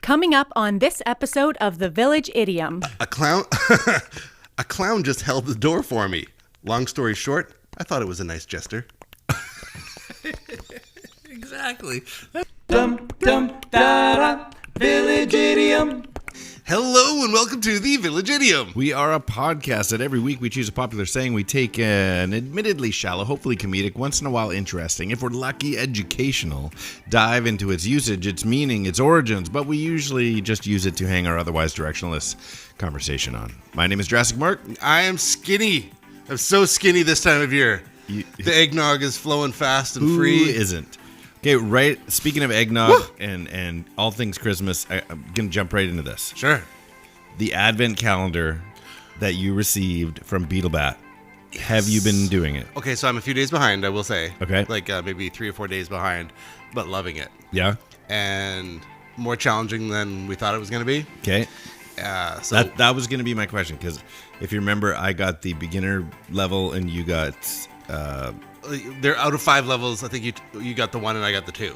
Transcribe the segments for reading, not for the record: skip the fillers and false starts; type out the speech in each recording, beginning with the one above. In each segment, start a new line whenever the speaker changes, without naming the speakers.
Coming up on this episode of the Village Idiom.
A clown just held the door for me. Long story short, I thought it was a nice gesture.
Exactly.
Village Idiom.
Hello and welcome to the Village Idiom.
We are a podcast that every week we choose a popular saying. We take an admittedly shallow, hopefully comedic, once in a while interesting, if we're lucky, educational, dive into its usage, its meaning, its origins, but we usually just use it to hang our otherwise directionless conversation on. My name is Jurassic Mark.
I am skinny. I'm so skinny this time of year. The eggnog is flowing fast and free.
Who isn't? Okay, right. Speaking of eggnog and all things Christmas, I'm going to jump right into this.
Sure.
The advent calendar that you received from BeetleBat. Yes. Have you been doing it?
Okay, so I'm a few days behind, I will say.
Okay.
Like maybe 3 or 4 days behind, but loving it.
Yeah.
And more challenging than we thought it was going to be.
Okay.
So
that was going to be my question, because if you remember, I got the beginner level and you got...
they're out of 5 levels. I think you got the 1 and I got the 2.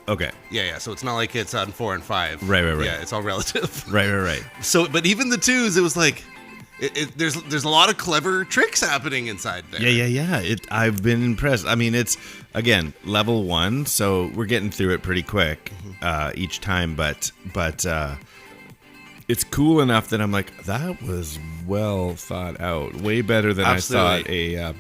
Okay.
Yeah. So it's not like it's on 4 and 5.
Right.
Yeah, it's all relative.
Right.
So, but even the 2s, it was like, there's a lot of clever tricks happening inside there.
Yeah. I've been impressed. I mean, it's, again, level 1, so we're getting through it pretty quick each time, but it's cool enough that I'm like, that was well thought out. Way better than
Absolutely.
I thought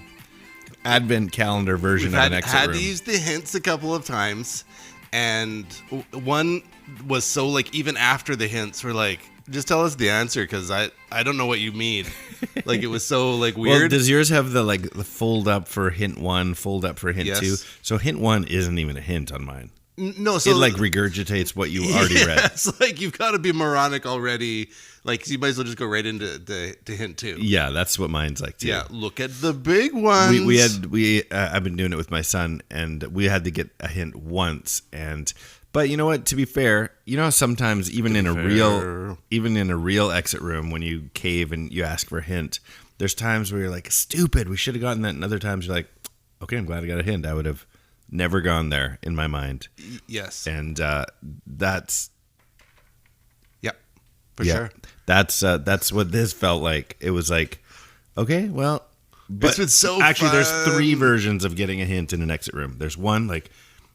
advent calendar version of an exit
had
room.
to use the hints a couple of times, and one was so like, even after the hints were like, just tell us the answer because I don't know what you mean. Like, it was so like weird.
Well, does yours have the fold up for hint 1, fold up for hint 2? So hint 1 isn't even a hint on mine.
No, so
it regurgitates what you already read.
It's like you've got to be moronic already. Like, you might as well just go right into to hint 2.
Yeah, that's what mine's like too.
Yeah, look at the big ones.
I've been doing it with my son, and we had to get a hint once. But you know what? To be fair, you know, sometimes even in a real exit room, when you cave and you ask for a hint, there's times where you're like, stupid, we should have gotten that, and other times you're like, okay, I'm glad I got a hint. I would have never gone there in my mind.
Yes.
And that's...
For sure.
That's what this felt like. It was like, okay, well... But
it's been so
actually,
fun.
There's 3 versions of getting a hint in an exit room. There's one, like,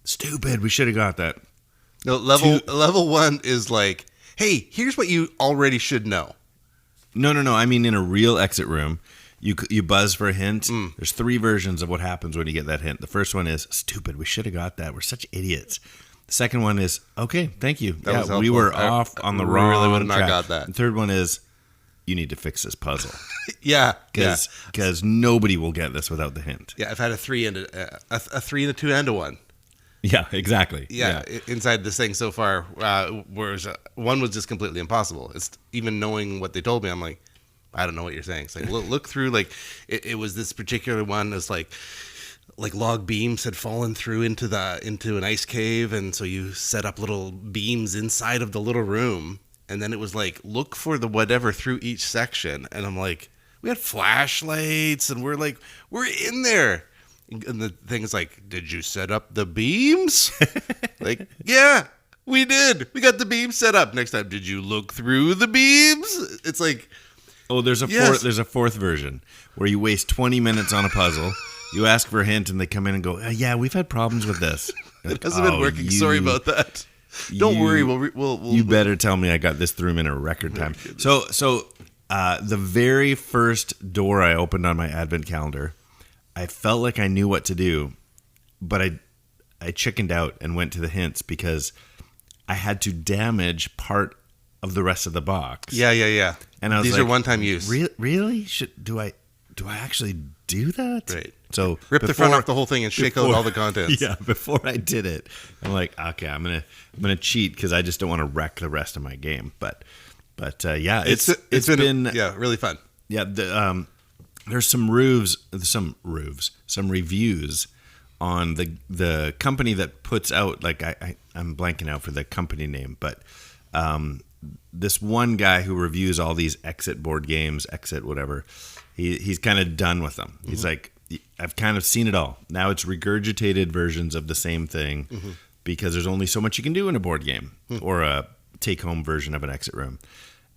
stupid, we should have got that.
No, level 1 is like, hey, here's what you already should know.
No. I mean, in a real exit room, you buzz for a hint. There's 3 versions of what happens when you get that hint. The first one is, stupid, we should have got that. We're such idiots. The second one is, okay, thank you.
That was helpful.
We were off on the wrong
really would have not
track.
got that.
The third one is, you need to fix this puzzle.
Yeah.
Because nobody will get this without the hint.
Yeah, I've had a 3 and a 3 and a 2 and a 1.
Yeah, exactly.
Yeah. Inside this thing so far, whereas 1 was just completely impossible. It's even knowing what they told me, I'm like, I don't know what you're saying. It's like, look through, like, it was this particular one that's like log beams had fallen through into an ice cave, and so you set up little beams inside of the little room, and then it was like, look for the whatever through each section, and I'm like, we had flashlights, and we're in there, and the thing is like, did you set up the beams? Like, yeah, we did. We got the beams set up. Next time, did you look through the beams? It's like,
oh, there's a fourth version where you waste 20 minutes on a puzzle. You ask for a hint, and they come in and go, yeah, we've had problems with this.
It hasn't been working. Sorry about that. Don't worry. We'll
you better tell me I got this through in a record time. So the very first door I opened on my advent calendar, I felt like I knew what to do, but I chickened out and went to the hints because I had to damage part of the rest of the box.
Yeah.
And I was
These are one-time use.
Really? Do I actually do that?
Right.
So
rip the front off the whole thing and shake out all the contents.
Yeah, before I did it, I'm like, okay, I'm gonna cheat because I just don't want to wreck the rest of my game. But yeah, it's been
really fun.
Yeah, there's some reviews on the company that puts out, like, I'm blanking out for the company name, but this one guy who reviews all these exit board games, exit whatever, he's kind of done with them. He's like, I've kind of seen it all. Now it's regurgitated versions of the same thing because there's only so much you can do in a board game or a take-home version of an exit room.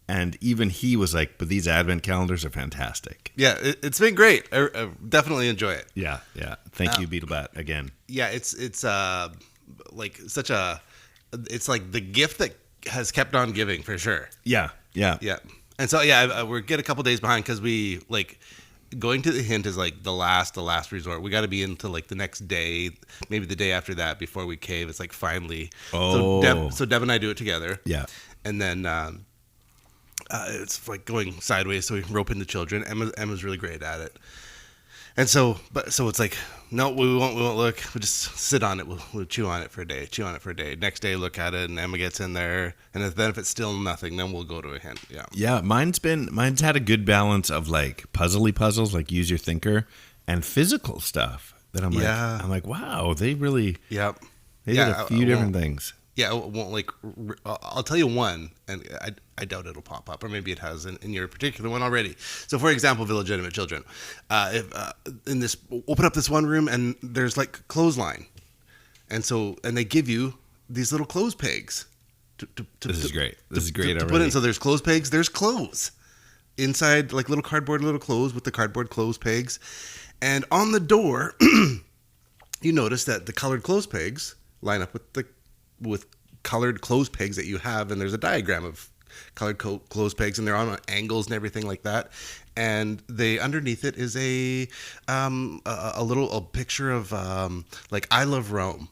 And even he was like, but these advent calendars are fantastic.
Yeah, it's been great. I definitely enjoy it.
Yeah. Thank you, Beetlebat, again.
Yeah, it's like such a, it's like the gift that has kept on giving for sure.
Yeah.
And so we're get a couple days behind because we like going to the hint is like the last resort. We got to be into like the next day, maybe the day after that before we cave. It's like finally.
Oh.
So Deb and I do it together.
Yeah.
And then it's like going sideways, so we rope in the children. Emma's really great at it. And so it's like, no, we won't look. We'll just sit on it. We'll chew on it for a day. Next day, look at it, and Emma gets in there. And then if it's still nothing, then we'll go to a hint. Yeah.
Yeah, mine's had a good balance of like puzzly puzzles, like use your thinker, and physical stuff that I'm like, wow, they really,
Yep.
they did a few different things.
Yeah, it won't like. I'll tell you one, and I doubt it'll pop up, or maybe it has in your particular one already. So, for example, Village Idiom children, if in this, open up this one room and there's like clothesline, and they give you these little clothes pegs.
This is great. This is great
to
already.
put in. So there's clothes pegs. There's clothes inside, like little cardboard little clothes with the cardboard clothes pegs, and on the door, you notice that the colored clothes pegs line up with colored clothes pegs that you have, and there's a diagram of colored clothes pegs, and they're on angles and everything like that. And they underneath it is a picture of like I love Rome.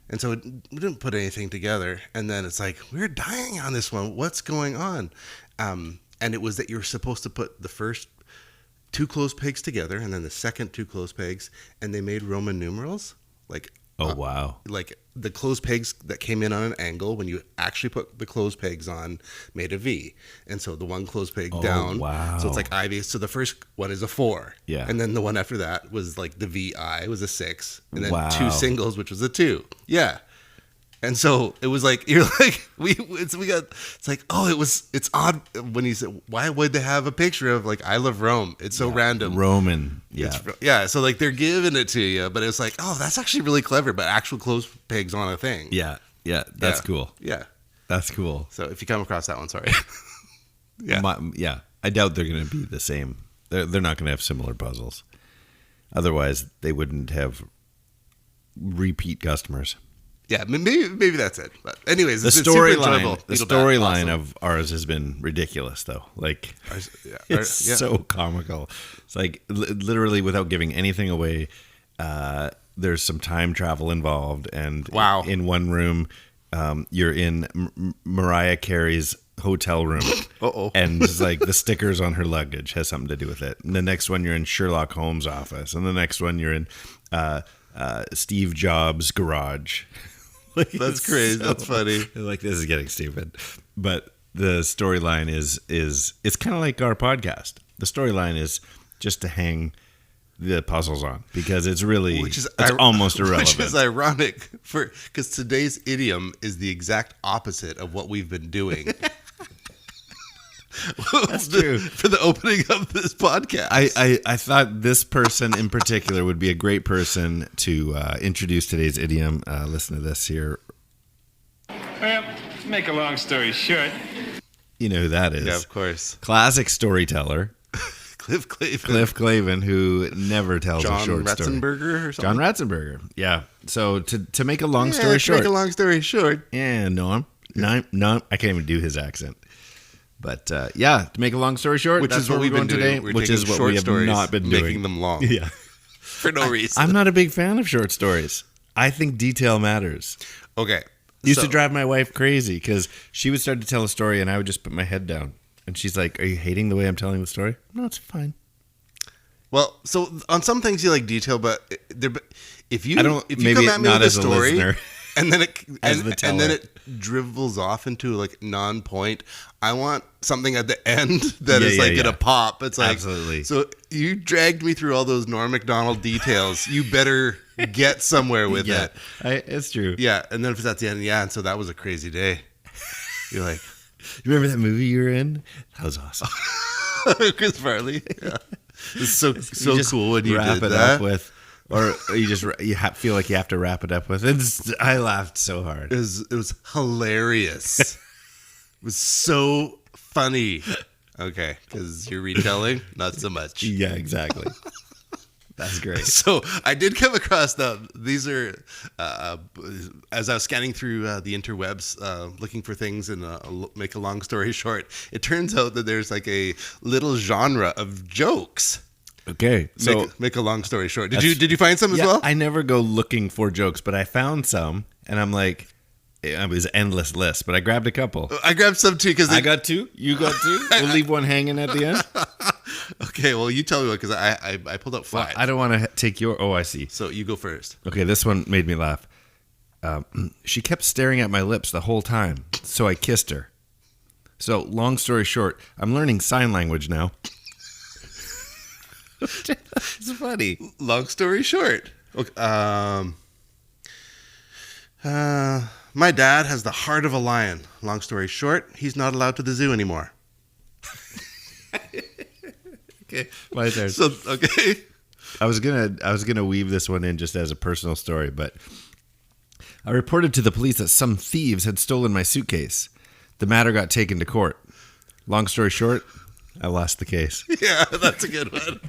And so we didn't put anything together, and then it's like we're dying on this one. What's going on? And it was that you're supposed to put the first 2 clothes pegs together, and then the second 2 clothes pegs, and they made Roman numerals like.
Oh, wow.
Like the clothes pegs that came in on an angle, when you actually put the clothes pegs on, made a V. And so the one clothes peg down.
Wow.
So it's like IV. So the first one is a 4.
Yeah.
And then the one after that was like the VI was a 6. And then
Wow.
2 singles, which was a 2. Yeah. And so it was like, you're like, it's like, oh, it's odd when you said, why would they have a picture of like, I love Rome? It's so random.
Roman. Yeah.
So like they're giving it to you, but it's like, oh, that's actually really clever, but actual clothes pegs on a thing.
Yeah. That's cool.
Yeah.
That's cool.
So if you come across that one, sorry.
Yeah. I doubt they're going to be the same. They're not going to have similar puzzles. Otherwise, they wouldn't have repeat customers.
Yeah, maybe that's it. But anyways,
The storyline of ours has been ridiculous, though. Like, it's so comical. It's like literally, without giving anything away, there's some time travel involved, and in one room, you're in Mariah Carey's hotel room. And it's like the stickers on her luggage has something to do with it. And the next one, you're in Sherlock Holmes' office, and the next one, you're in Steve Jobs' garage. Like,
that's crazy. That's funny.
Like, this is getting stupid. But the storyline is it's kind of like our podcast. The storyline is just to hang the puzzles on, because it's really almost irrelevant.
Which is ironic because today's idiom is the exact opposite of what we've been doing.
That's true.
For the opening of this podcast.
I thought this person in particular would be a great person to introduce today's idiom. Listen to this here.
Well, to make a long story short.
You know who that is.
Yeah, of course.
Classic storyteller.
Cliff Clavin.
Cliff Clavin, who never tells a short story.
John Ratzenberger or something?
John Ratzenberger, yeah. So to make a long story short.
To make a long story short.
Yeah, no, I can't even do his accent. But to make a long story short,
which is what we've been doing
today, which is what we have not been doing.
Making them long.
Yeah.
For no reason.
I'm not a big fan of short stories. I think detail matters.
Okay.
Used to drive my wife crazy because she would start to tell a story and I would just put my head down. And she's like, "Are you hating the way I'm telling the story?" No, it's fine.
Well, so on some things you like detail, but if you come at me
not
with a
as
story,
listener,
and then it dribbles off into like non-point, I want something at the end that is gonna pop. It's like,
absolutely.
So you dragged me through all those Norm Macdonald details. You better get somewhere with it.
It's true.
Yeah, and then if it's at the end, and so that was a crazy day. You're like,
you remember that movie you were in? That was awesome.
Chris Farley. Yeah. It's so cool when you
wrap
did
it
that.
up with, or you just feel like you have to wrap it up with. I laughed so hard.
It was hilarious. was so funny. Okay, because you're retelling, not so much.
Yeah, exactly. That's great.
So I did come across these are as I was scanning through the interwebs looking for things and make a long story short, it turns out that there's like a little genre of jokes.
Okay, so
make a long story short. Did you find some as well?
I never go looking for jokes, but I found some, and I'm like, it was an endless list, but I grabbed a couple.
I grabbed some too because
I got two. You got two. We'll leave one hanging at the end.
Okay, well, you tell me what, because I pulled up 5.
Well, I don't want to take your... Oh, I see.
So you go first.
Okay, this one made me laugh. She kept staring at my lips the whole time, so I kissed her. So, long story short, I'm learning sign language now. It's funny.
Long story short. Okay, my dad has the heart of a lion. Long story short, he's not allowed to the zoo anymore.
Okay, my turn.
So, okay.
I was gonna weave this one in just as a personal story, but I reported to the police that some thieves had stolen my suitcase. The matter got taken to court. Long story short, I lost the case.
Yeah, that's a good one.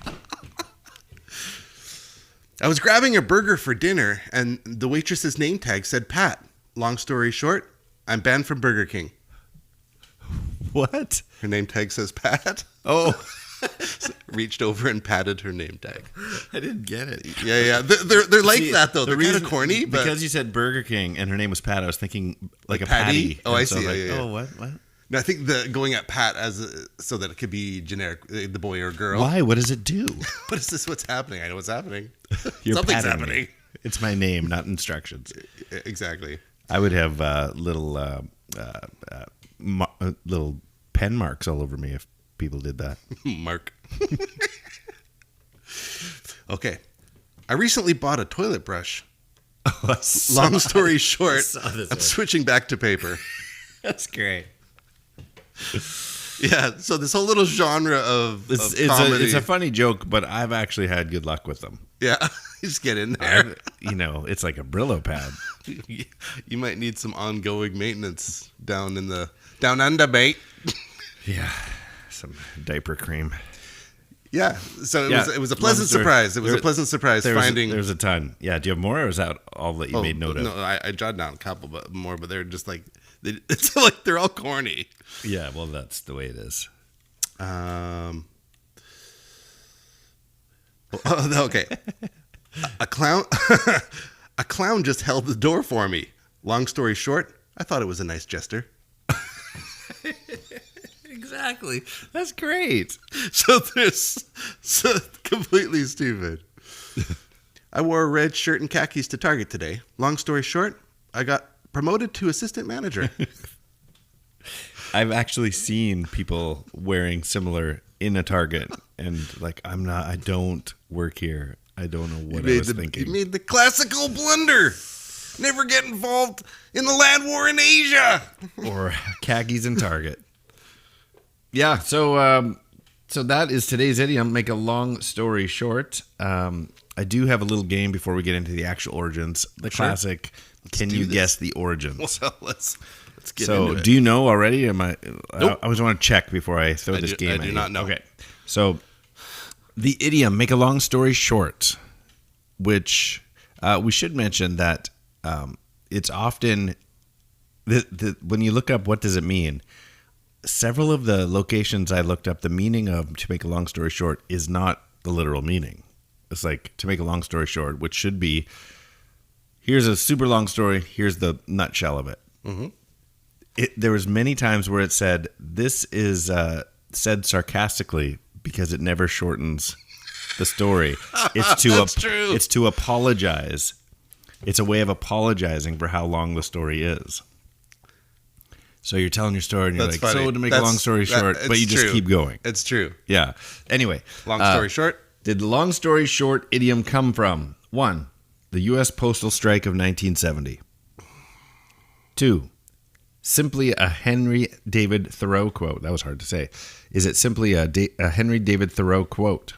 I was grabbing a burger for dinner, and the waitress's name tag said Pat. Long story short, I'm banned from Burger King.
What?
Her name tag says Pat.
Oh.
Reached over and patted her name tag.
I didn't get it.
Yeah. They're like that, though. They're kind of corny. But
because you said Burger King and her name was Pat, I was thinking like a
patty?
patty.
Oh, I
And so
see.
I'm
Yeah.
Oh, what?
no, I think going at Pat so that it could be generic, the boy or girl.
Why? What does it do?
But is this what's happening? I know what's happening.
You're
Something's
patting
happening.
me. It's my name, not instructions.
Exactly.
I would have little pen marks all over me if people did that.
Mark. Okay. I recently bought a toilet brush. Long story short, I'm switching back to paper.
That's great.
Yeah, so this whole little genre of comedy.
It's a funny joke, but I've actually had good luck with them.
Yeah, you just get in there.
It's like a Brillo pad.
You might need some ongoing maintenance down under, mate.
Yeah, some diaper cream.
Yeah, so it was a pleasant surprise. It was a pleasant surprise finding.
There's a ton. Yeah, do you have more, or is that all that you made note of?
No, I jotted down a couple more, but they're just like it's like they're all corny.
Yeah, well, that's the way it is.
Okay. A clown just held the door for me. Long story short, I thought it was a nice gesture.
Exactly. That's great.
So completely stupid. I wore a red shirt and khakis to Target today. Long story short, I got promoted to assistant manager.
I've actually seen people wearing similar in a Target, and like, I don't work here. I don't know what I was thinking.
You made the classical blunder. Never get involved in the land war in Asia.
Or khakis in Target. Yeah, so that is today's idiom. Make a long story short. I do have a little game before we get into the actual origins. The classic, can you guess the origins?
Well, let's get
so,
into it.
do you know already?
Nope.
I always want to check before I throw this game at you.
I do not know.
Okay, so the idiom, make a long story short, which we should mention that it's often, when you look up what does it mean, several of the locations I looked up, the meaning of to make a long story short is not the literal meaning. It's like to make a long story short, which should be, here's a super long story, here's the nutshell of it.
Mm-hmm.
There was many times where it said, this is said sarcastically because it never shortens the story. It's
true.
It's to apologize. It's a way of apologizing for how long the story is. So you're telling your story and you're
That's
like,
funny.
so to make a long story short, but you just keep going.
It's true.
Yeah. Anyway.
Long story short.
Did the long story short idiom come from 1, the U.S. postal strike of 1970. 2, simply a Henry David Thoreau quote. That was hard to say. Is it simply a Henry David Thoreau quote?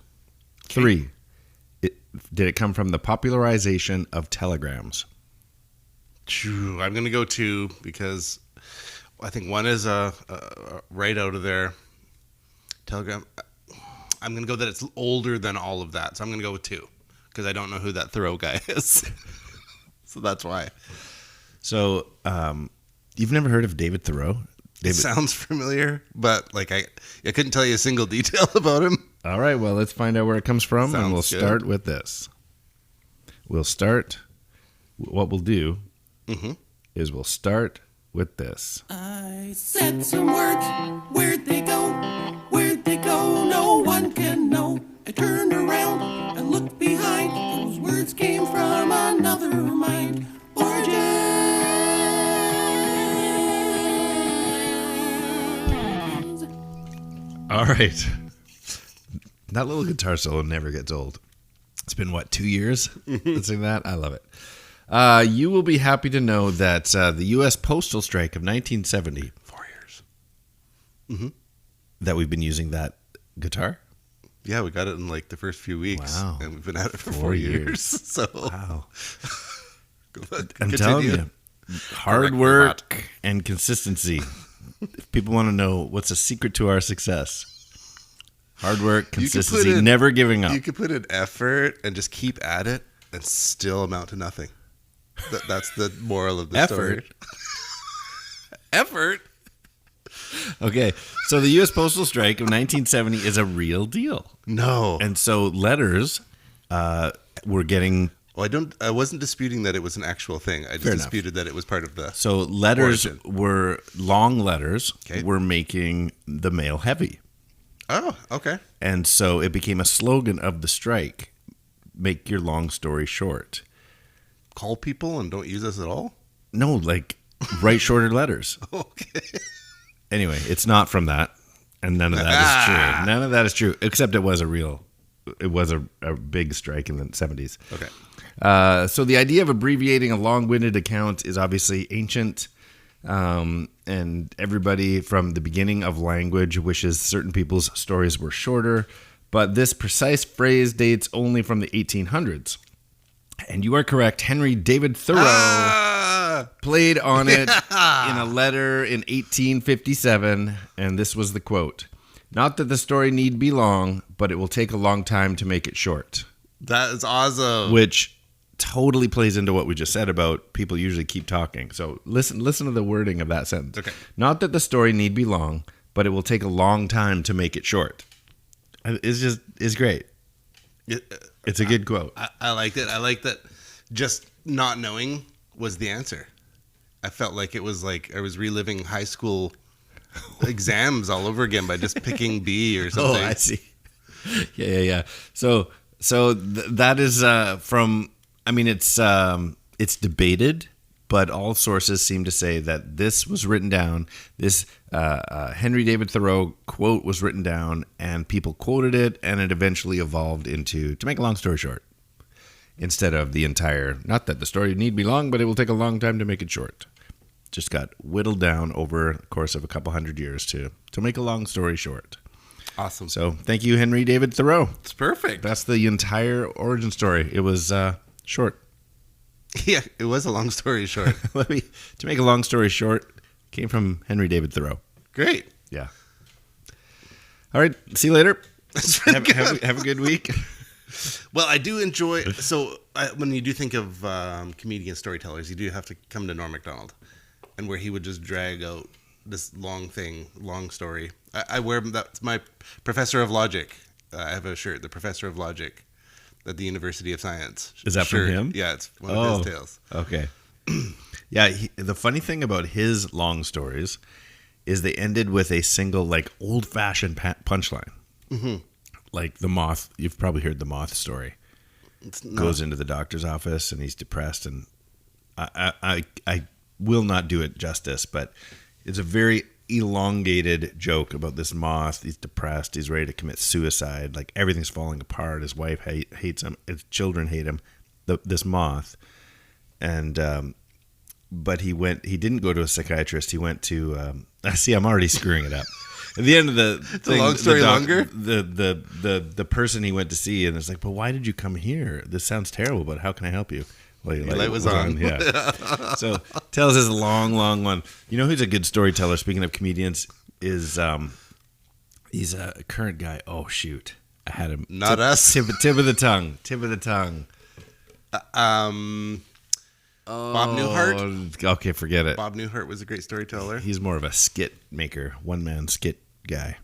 3, did it come from the popularization of telegrams?
I'm going to go 2 because I think one is right out of their Telegram. I'm going to go that it's older than all of that. So I'm going to go with 2 because I don't know who that Thoreau guy is. So that's why.
So you've never heard of David Thoreau?
It sounds familiar, but like I couldn't tell you a single detail about him.
All right, well, let's find out where it comes from, and we'll start with this. What we'll do is we'll start with this.
I said some words, where'd they go? Where'd they go? No one can know. I turned around and looked behind. Those words came from another mind. Origins.
All right. That little guitar solo never gets old. It's been, 2 years? Let's sing that. I love it. You will be happy to know that the U.S. postal strike of 1970.
4 years.
That we've been using that guitar.
Yeah, we got it in like the first few weeks.
Wow.
And we've been at it for 4 years. So
Wow. I'm
continue.
telling you, hard work and consistency. If people want to know what's the secret to our success, hard work, consistency, never giving up.
You could put in effort and just keep at it and still amount to nothing. That's the moral of the story. Effort.
Okay, so the U.S. postal strike of 1970 is a real deal.
No.
And so letters were getting...
Well, I wasn't disputing that it was an actual thing. I just disputed that it was part of the...
So letters
origin.
were... Long letters were making the mail heavy.
Oh, okay.
And so it became a slogan of the strike. Make your long story short.
Call people and don't use us at all?
No, like write shorter letters.
Okay.
Anyway, it's not from that. And none of that is true. None of that is true, except it was a big strike in the 70s.
Okay.
So the idea of abbreviating a long-winded account is obviously ancient, and everybody from the beginning of language wishes certain people's stories were shorter, but this precise phrase dates only from the 1800s. And you are correct. Henry David Thoreau played on it in a letter in 1857, and this was the quote: "Not that the story need be long, but it will take a long time to make it short."
That is awesome.
Which totally plays into what we just said about people usually keep talking. So listen to the wording of that sentence.
Okay.
Not that the story need be long, but it will take a long time to make it short. It's great. It's a good quote.
I liked it. I like that just not knowing was the answer. I felt like it was like I was reliving high school exams all over again by just picking B or something.
Oh, I see. Yeah. So that is from... I mean, it's debated, but all sources seem to say that this was written down. This Henry David Thoreau quote was written down, and people quoted it, and it eventually evolved into "to make a long story short," instead of the entire. Not that the story need be long, but it will take a long time to make it short. Just got whittled down over the course of a couple hundred years to make a long story short.
Awesome.
So thank you, Henry David Thoreau.
It's perfect.
That's the entire origin story. It was short.
Yeah, it was a long story short.
To make a long story short, came from Henry David Thoreau.
Great.
Yeah. All right. See you later.
Have
a good week.
Well, I do enjoy... So when you do think of comedian storytellers, you do have to come to Norm Macdonald, and where he would just drag out this long story. I wear... That's my Professor of Logic. I have a shirt, the Professor of Logic, at the University of Science.
Is that
shirt.
from him?
Yeah, it's one of his tales.
Okay. Yeah, the funny thing about his long stories is they ended with a single, like, old-fashioned punchline. Mm-hmm. Like the moth. You've probably heard the moth story. Goes into the doctor's office, and he's depressed, and I will not do it justice, but it's a very elongated joke about this moth. He's depressed. He's ready to commit suicide. Like, everything's falling apart. His wife hates him. His children hate him. This moth. And but he didn't go to a psychiatrist. He went to see, I'm already screwing it up. At the end of the thing,
long story longer.
The person he went to see, and it's like, but why did you come here? This sounds terrible, but how can I help you? Well, your
light was on.
Yeah. So tells his long one. You know who's a good storyteller? Speaking of comedians, is he's a current guy. Oh shoot, I had him.
Not us.
Tip of the tongue.
Bob Newhart.
Okay, forget it.
Bob Newhart was a great storyteller.
He's more of a skit maker, one man skit guy.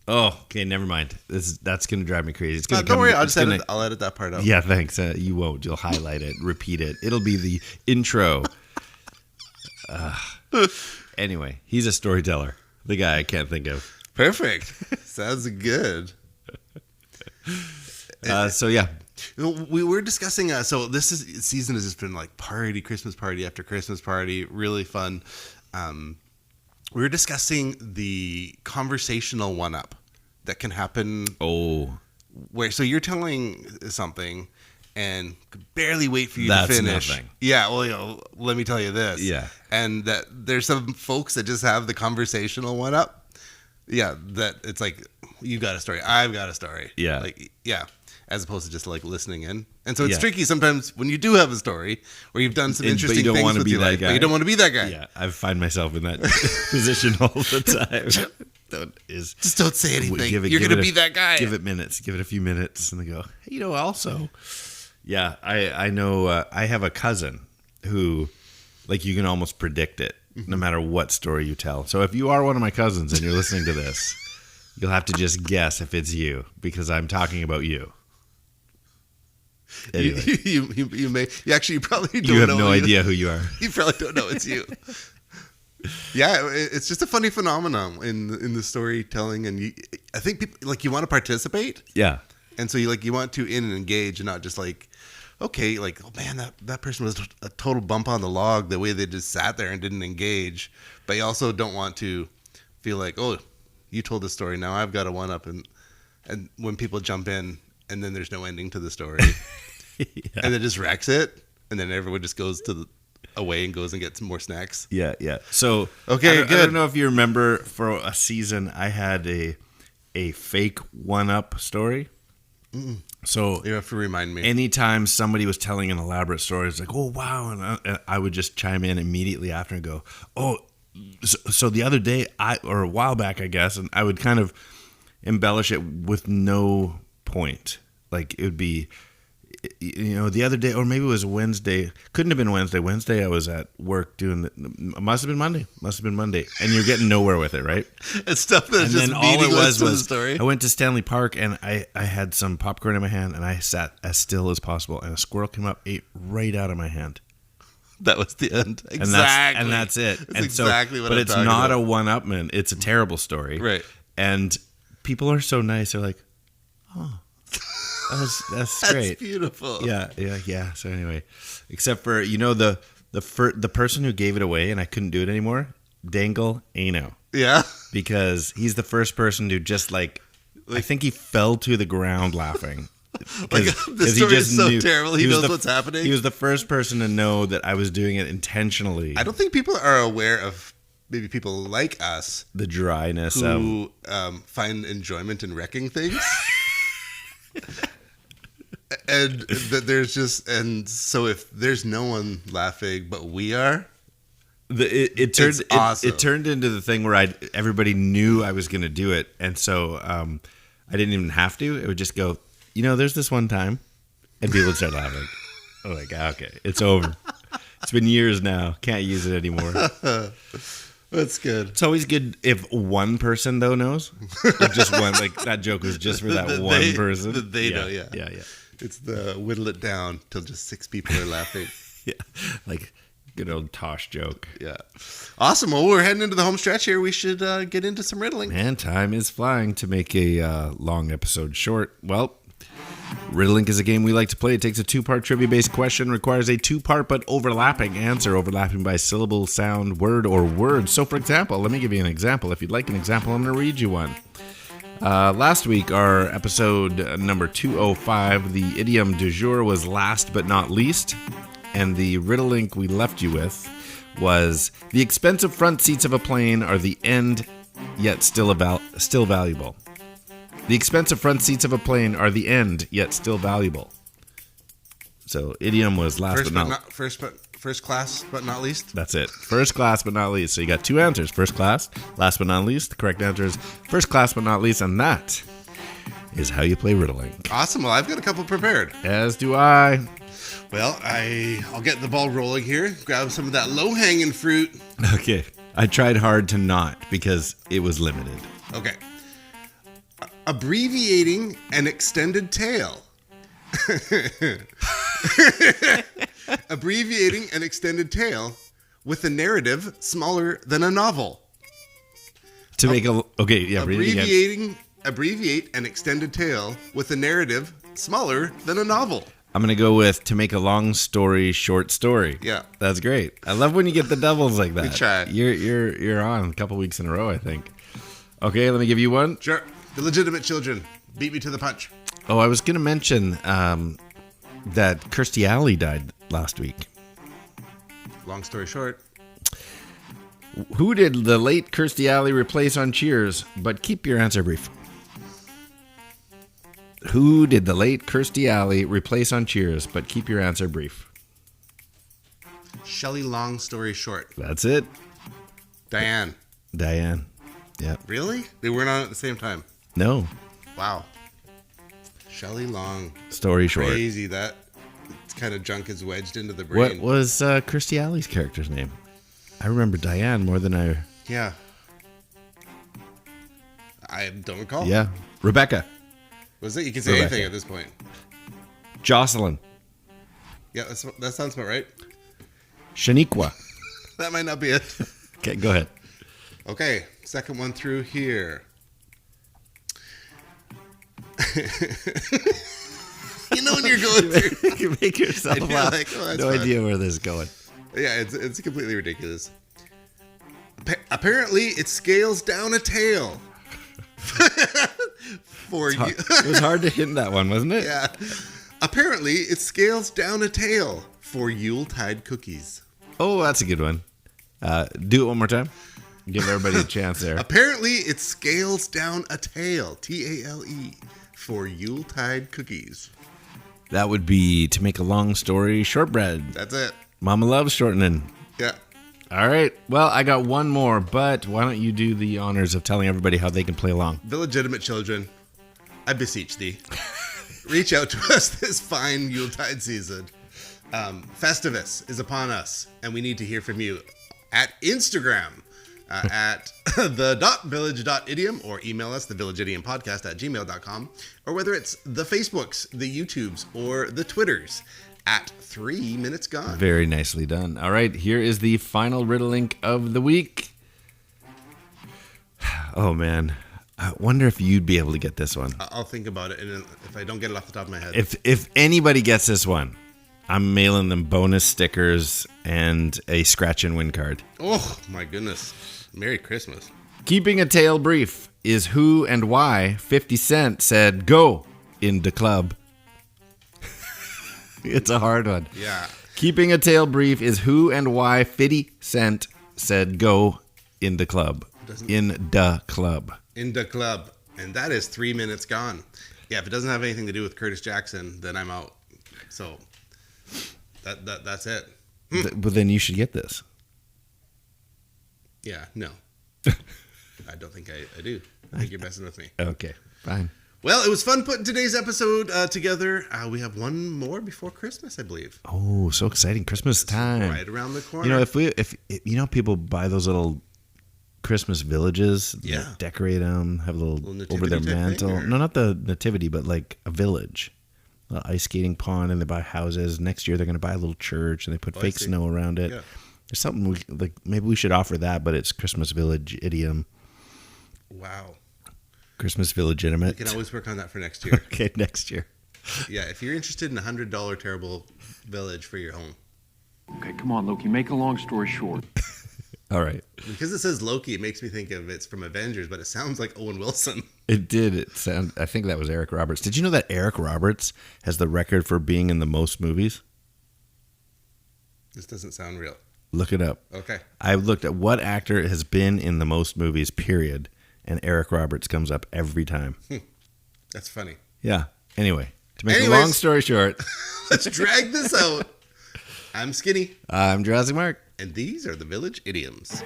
Oh, okay, never mind. That's gonna drive me crazy. It's gonna
don't worry, I'll edit that part out.
Yeah, thanks. You won't. You'll highlight it, repeat it. It'll be the intro. Anyway, he's a storyteller. The guy I can't think of.
Perfect. Sounds good.
So yeah,
we were discussing. So season has just been like Christmas party after Christmas party, really fun. We were discussing the conversational one-up that can happen.
Oh,
so you're telling something and could barely wait for you to finish.
Nothing.
Yeah, well, let me tell you this.
Yeah,
and that there's some folks that just have the conversational one-up. Yeah, that it's like you got a story, I've got a story.
Yeah,
like yeah. As opposed to just like listening in. And so it's tricky sometimes when you do have a story or you've done some interesting things with your life, but you don't want to be that guy.
Yeah, I find myself in that position all the time.
Just don't say anything. You're going to be that guy.
Give it minutes. Give it a few minutes and they go, hey, also. Yeah, I know I have a cousin who, like, you can almost predict it no matter what story you tell. So if you are one of my cousins and you're listening to this, you'll have to just guess if it's you because I'm talking about you. Anyway.
You probably don't know.
You have no idea who you are.
You probably don't know it's you. Yeah, it's just a funny phenomenon in the storytelling, and I think people you want to participate.
Yeah,
and so you want to in and engage, and not just like, okay, like, oh man, that person was a total bump on the log the way they just sat there and didn't engage. But you also don't want to feel like, oh, you told the story, now I've got a one up, and when people jump in. And then there's no ending to the story, and it just wrecks it, and then everyone just goes away and goes and gets more snacks.
Yeah. So
okay,
good. I don't know if you remember, for a season I had a fake one-up story. Mm-mm. So
you have to remind me.
Anytime somebody was telling an elaborate story, it's like, oh wow, and I would just chime in immediately after and go, oh, so the other day or a while back, I guess, and I would kind of embellish it with no point. Like it would be, the other day, or maybe it was Wednesday. Couldn't have been Wednesday. Wednesday I was at work doing must have been Monday. And you're getting nowhere with it, right?
It's stuff that's just meaningless to the story.
I went to Stanley Park and I had some popcorn in my hand and I sat as still as possible and a squirrel came up, ate right out of my hand.
That was the end.
Exactly. And that's it.
That's exactly what I'm
talking about. But it's not a one-upman. It's a terrible story.
Right.
And people are so nice. They're like, oh, that's great.
That's beautiful.
Yeah. So anyway, except for the person who gave it away and I couldn't do it anymore, Dangle Ano.
Yeah.
Because he's the first person to just I think he fell to the ground laughing.
The story is so terrible. He knows what's happening.
He was the first person to know that I was doing it intentionally.
I don't think people are aware of. Maybe people like us,
the dryness
who find enjoyment in wrecking things. And that so if there's no one laughing but we are,
it's awesome. It turned into the thing where everybody knew I was going to do it, and so I didn't even have to. It would just go, there's this one time, and people would start laughing. I'm like, okay, it's over. It's been years now. Can't use it anymore.
That's good.
It's always good if one person though knows. If just one, that joke was just for that one person.
They know, yeah. It's the whittle it down till just 6 people are laughing.
Yeah, like good old Tosh joke.
Yeah, awesome. Well, we're heading into the home stretch here. We should get into some riddling.
Man, time is flying. To make a long episode short, well, Riddling is a game we like to play. It takes a 2-part trivia-based question, requires a 2-part but overlapping answer, overlapping by syllable, sound, word, or words. So, for example, let me give you an example. If you'd like an example, I'm going to read you one. Last week, our episode number 205, the idiom du jour was last but not least, and the riddling we left you with was, the expensive front seats of a plane are the end, yet still valuable. The expensive front seats of a plane are the end, yet still valuable. So, idiom was last but not...
First first class, but not least.
That's it. First class, but not least. So you got two answers. First class, last but not least. The correct answer is first class, but not least. And that is how you play riddling.
Awesome. Well, I've got a couple prepared.
As do I.
Well, I'll get the ball rolling here. Grab some of that low-hanging fruit.
Okay. I tried hard to not because it was limited.
Okay. Abbreviating an extended tale. Abbreviating an extended tale with a narrative smaller than a novel.
To make a... Okay, yeah, read it again.
Abbreviate an extended tale with a narrative smaller than a novel.
I'm going to go with to make a long story short story.
Yeah.
That's great. I love when you get the doubles like that.
Good try.
You're on a couple weeks in a row, I think. Okay, let me give you one.
Sure. The Legitimate Children. Beat me to the punch.
Oh, I was going to mention that Kirstie Alley died last week.
Long story short.
Who did the late Kirstie Alley replace on Cheers? But keep your answer brief. Who did the late Kirstie Alley replace on Cheers? But keep your answer brief.
Shelley Long Story Short.
That's it.
Diane.
Yeah.
Really? They weren't on at the same time.
No.
Wow. Shelley Long.
Story short.
Crazy. That kind of junk is wedged into the brain.
What was Kirstie Alley's character's name? I remember Diane more than I...
Yeah. I don't recall.
Yeah. Rebecca.
Was it? You can say
Rebecca.
anything at this point.
Jocelyn.
Yeah, that sounds about right.
Shaniqua.
That might not be it.
Okay, go ahead.
Okay, second one through here. You know when you're going through.
You make yourself
I feel
laugh.
like, oh, that's
no
fun.
idea where this is going.
Yeah, it's completely ridiculous. Apparently, it scales down a tail. For you.
It was hard to hit that one, wasn't it?
Yeah. Apparently, it scales down a tail for Yuletide cookies.
Oh, that's a good one. Do it one more time. Give everybody a chance there.
Apparently, it scales down a tail, T-A-L-E, for Yuletide cookies.
That would be to make a long story shortbread.
That's it.
Mama loves shortening.
Yeah.
All right. Well, I got one more, but why don't you do the honors of telling everybody how they can play along?
The Legitimate Children, I beseech thee, reach out to us this fine Yuletide season. Festivus is upon us, and we need to hear from you at Instagram, at the.village.idiom, or email us, thevillageidiompodcast@gmail.com, or whether it's the Facebooks, the YouTubes, or the Twitters, at 3 Minutes Gone.
Very nicely done. All right, here is the final riddle link of the week. Oh, man. I wonder if you'd be able to get this one.
I'll think about it, and if I don't get it off the top of my head.
If anybody gets this one, I'm mailing them bonus stickers and a scratch and win card.
Oh, my goodness. Merry Christmas.
Keeping a tale brief is who and why 50 Cent said go in the club. It's a hard one.
Yeah.
Keeping a tale brief is who and why 50 Cent said go in the club. In the club.
In the club. And that is 3 Minutes Gone. Yeah, if it doesn't have anything to do with Curtis Jackson, then I'm out. So that's it.
But then you should get this.
Yeah, no. I don't think I do. I think you're messing with me.
Okay, fine.
Well, it was fun putting today's episode together. We have one more before Christmas, I believe.
Oh, so exciting. Christmas time.
Right around the corner.
You know, if you know, people buy those little Christmas villages,
yeah,
like decorate them, have a little over their
nativity
mantle.
thing, or?
No, not the nativity, but like a village, an ice skating pond, and they buy houses. Next year, they're going to buy a little church, and they put fake snow around it.
Yeah.
There's something maybe we should offer that, but it's Christmas Village Idiom.
Wow.
Christmas Village Idiom.
We can always work on that for next year.
Okay, next year.
Yeah, if you're interested in a $100 terrible village for your home.
Okay, come on, Loki. Make a long story short.
All right.
Because it says Loki, it makes me think of it's from Avengers, but it sounds like Owen Wilson.
It did. I think that was Eric Roberts. Did you know that Eric Roberts has the record for being in the most movies?
This doesn't sound real.
Look it up.
Okay.
I looked at what actor has been in the most movies, period, and Eric Roberts comes up every time.
That's funny.
Yeah. Anyway, to make a long story short.
Let's drag this out. I'm Skinny,
I'm Jurassic Mark.
and these are the Village Idioms.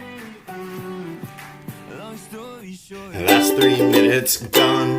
Last 3 minutes gone.